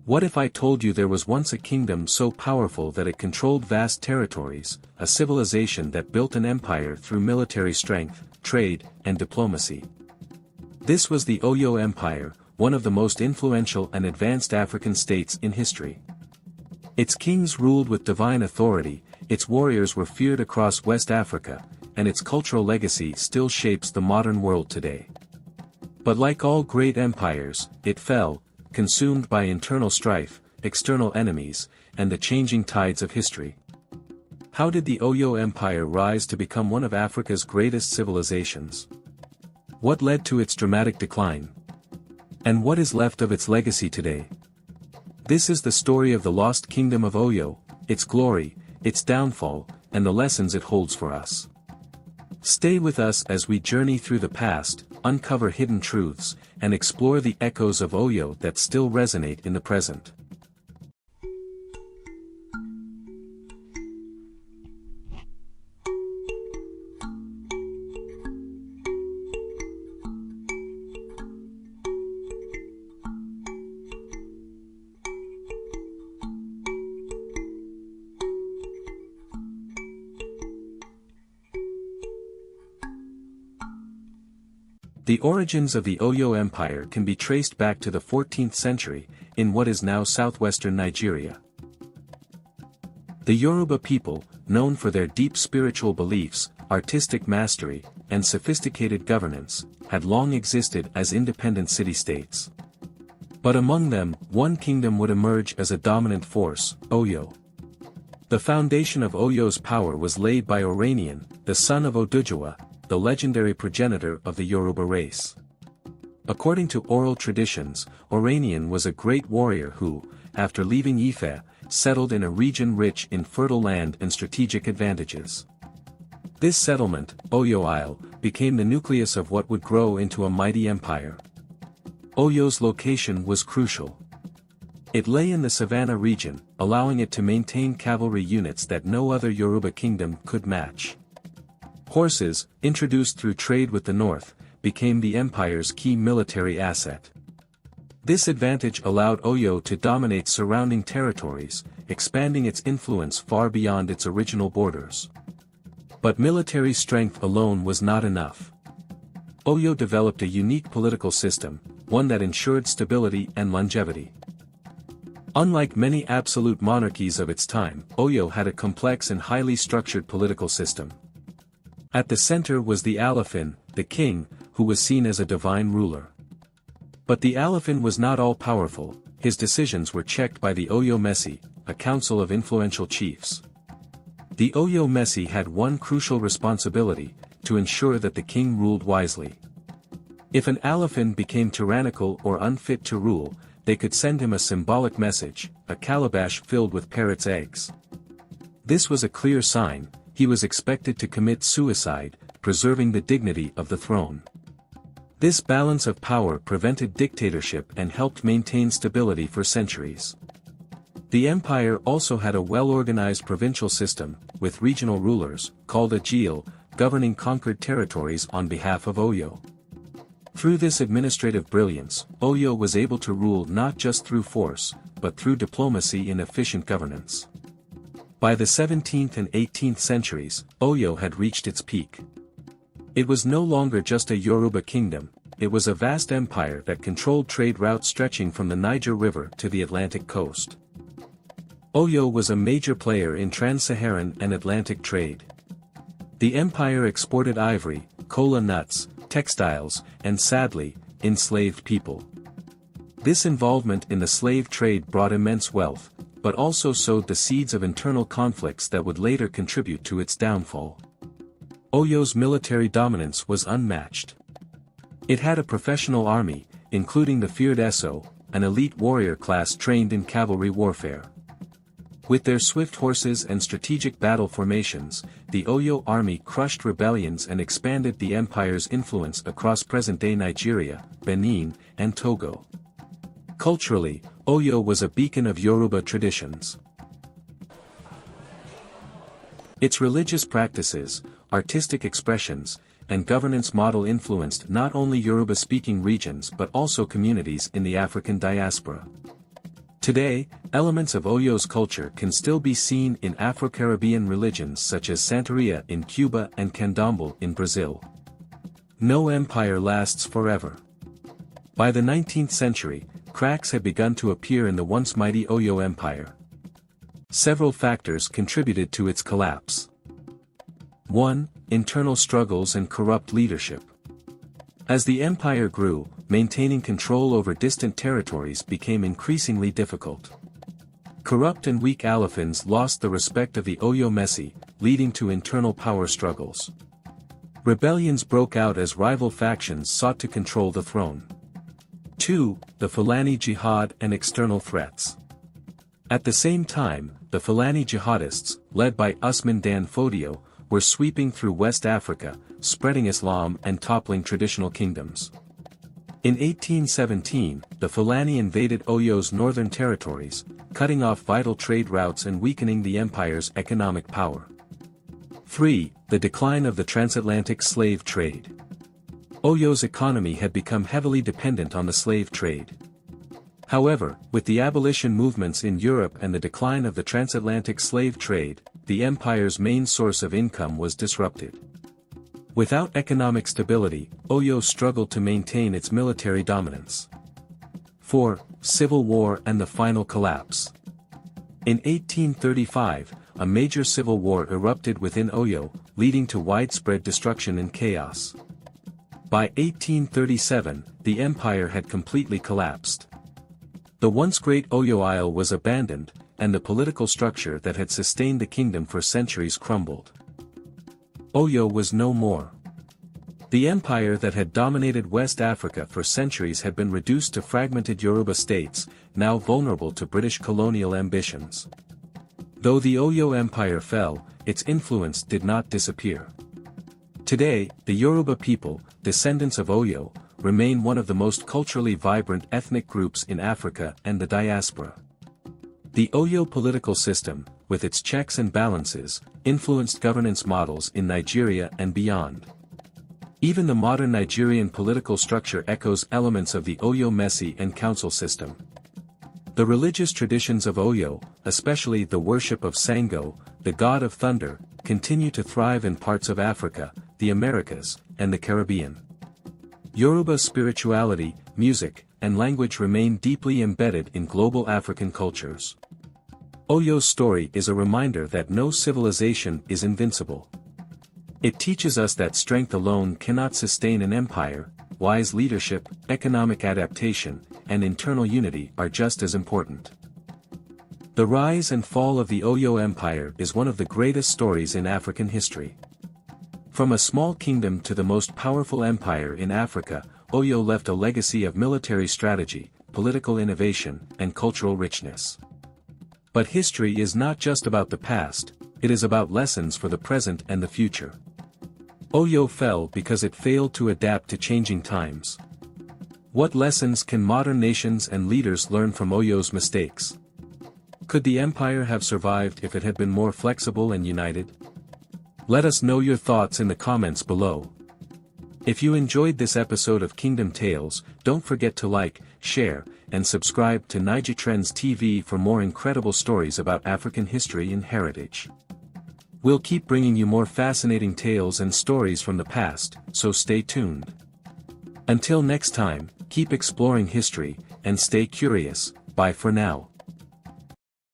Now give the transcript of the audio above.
What if I told you there was once a kingdom so powerful that it controlled vast territories, a civilization that built an empire through military strength, trade, and diplomacy? This was the Oyo Empire, one of the most influential and advanced African states in history. Its kings ruled with divine authority, its warriors were feared across West Africa, and its cultural legacy still shapes the modern world today. But like all great empires, it fell, consumed by internal strife, external enemies, and the changing tides of history. How did the Oyo Empire rise to become one of Africa's greatest civilizations? What led to its dramatic decline? And what is left of its legacy today? This is the story of the lost kingdom of Oyo, its glory, its downfall, and the lessons it holds for us. Stay with us as we journey through the past, uncover hidden truths, and explore the echoes of Oyo that still resonate in the present. The origins of the Oyo Empire can be traced back to the 14th century, in what is now southwestern Nigeria. The Yoruba people, known for their deep spiritual beliefs, artistic mastery, and sophisticated governance, had long existed as independent city-states. But among them, one kingdom would emerge as a dominant force, Oyo. The foundation of Oyo's power was laid by Oranian, the son of Oduduwa, the legendary progenitor of the Yoruba race. According to oral traditions, Oranian was a great warrior who, after leaving Ife, settled in a region rich in fertile land and strategic advantages. This settlement, Oyo Isle, became the nucleus of what would grow into a mighty empire. Oyo's location was crucial. It lay in the Savannah region, allowing it to maintain cavalry units that no other Yoruba kingdom could match. Horses, introduced through trade with the north, became the empire's key military asset. This advantage allowed Oyo to dominate surrounding territories, expanding its influence far beyond its original borders. But military strength alone was not enough. Oyo developed a unique political system, one that ensured stability and longevity. Unlike many absolute monarchies of its time, Oyo had a complex and highly structured political system. At the center was the Alafin, the king, who was seen as a divine ruler. But the Alafin was not all-powerful, his decisions were checked by the Oyo Messi, a council of influential chiefs. The Oyo Messi had one crucial responsibility, to ensure that the king ruled wisely. If an Alafin became tyrannical or unfit to rule, they could send him a symbolic message, a calabash filled with parrots' eggs. This was a clear sign. He was expected to commit suicide, preserving the dignity of the throne. This balance of power prevented dictatorship and helped maintain stability for centuries. The empire also had a well-organized provincial system, with regional rulers, called Agil, governing conquered territories on behalf of Oyo. Through this administrative brilliance, Oyo was able to rule not just through force, but through diplomacy and efficient governance. By the 17th and 18th centuries, Oyo had reached its peak. It was no longer just a Yoruba kingdom, it was a vast empire that controlled trade routes stretching from the Niger River to the Atlantic coast. Oyo was a major player in trans-Saharan and Atlantic trade. The empire exported ivory, kola nuts, textiles, and sadly, enslaved people. This involvement in the slave trade brought immense wealth, but also sowed the seeds of internal conflicts that would later contribute to its downfall. Oyo's military dominance was unmatched. It had a professional army, including the feared Eso, an elite warrior class trained in cavalry warfare. With their swift horses and strategic battle formations, the Oyo army crushed rebellions and expanded the empire's influence across present-day Nigeria, Benin, and Togo. Culturally, Oyo was a beacon of Yoruba traditions. Its religious practices, artistic expressions, and governance model influenced not only Yoruba-speaking regions but also communities in the African diaspora. Today, elements of Oyo's culture can still be seen in Afro-Caribbean religions such as Santeria in Cuba and Candomblé in Brazil. No empire lasts forever. By the 19th century, cracks had begun to appear in the once mighty Oyo Empire. Several factors contributed to its collapse. 1. Internal struggles and corrupt leadership. As the empire grew, maintaining control over distant territories became increasingly difficult. Corrupt and weak Alafins lost the respect of the Oyo Messi, leading to internal power struggles. Rebellions broke out as rival factions sought to control the throne. 2. The Fulani Jihad and external threats. At the same time, the Fulani jihadists, led by Usman Dan Fodio, were sweeping through West Africa, spreading Islam and toppling traditional kingdoms. In 1817, the Fulani invaded Oyo's northern territories, cutting off vital trade routes and weakening the empire's economic power. 3. The decline of the transatlantic slave trade. Oyo's economy had become heavily dependent on the slave trade. However, with the abolition movements in Europe and the decline of the transatlantic slave trade, the empire's main source of income was disrupted. Without economic stability, Oyo struggled to maintain its military dominance. 4. Civil War and the final collapse. In 1835, a major civil war erupted within Oyo, leading to widespread destruction and chaos. By 1837, the empire had completely collapsed. The once great Oyo Isle was abandoned, and the political structure that had sustained the kingdom for centuries crumbled. Oyo was no more. The empire that had dominated West Africa for centuries had been reduced to fragmented Yoruba states, now vulnerable to British colonial ambitions. Though the Oyo Empire fell, its influence did not disappear. Today, the Yoruba people, descendants of Oyo, remain one of the most culturally vibrant ethnic groups in Africa and the diaspora. The Oyo political system, with its checks and balances, influenced governance models in Nigeria and beyond. Even the modern Nigerian political structure echoes elements of the Oyo Messi and council system. The religious traditions of Oyo, especially the worship of Sango, the god of thunder, continue to thrive in parts of Africa, the Americas, and the Caribbean. Yoruba spirituality, music, and language remain deeply embedded in global African cultures. Oyo's story is a reminder that no civilization is invincible. It teaches us that strength alone cannot sustain an empire. Wise leadership, economic adaptation, and internal unity are just as important. The rise and fall of the Oyo Empire is one of the greatest stories in African history. From a small kingdom to the most powerful empire in Africa, Oyo left a legacy of military strategy, political innovation, and cultural richness. But history is not just about the past, it is about lessons for the present and the future. Oyo fell because it failed to adapt to changing times. What lessons can modern nations and leaders learn from Oyo's mistakes? Could the empire have survived if it had been more flexible and united? Let us know your thoughts in the comments below. If you enjoyed this episode of Kingdom Tales, don't forget to like, share, and subscribe to Niger Trends TV for more incredible stories about African history and heritage. We'll keep bringing you more fascinating tales and stories from the past, so stay tuned. Until next time, keep exploring history, and stay curious. Bye for now.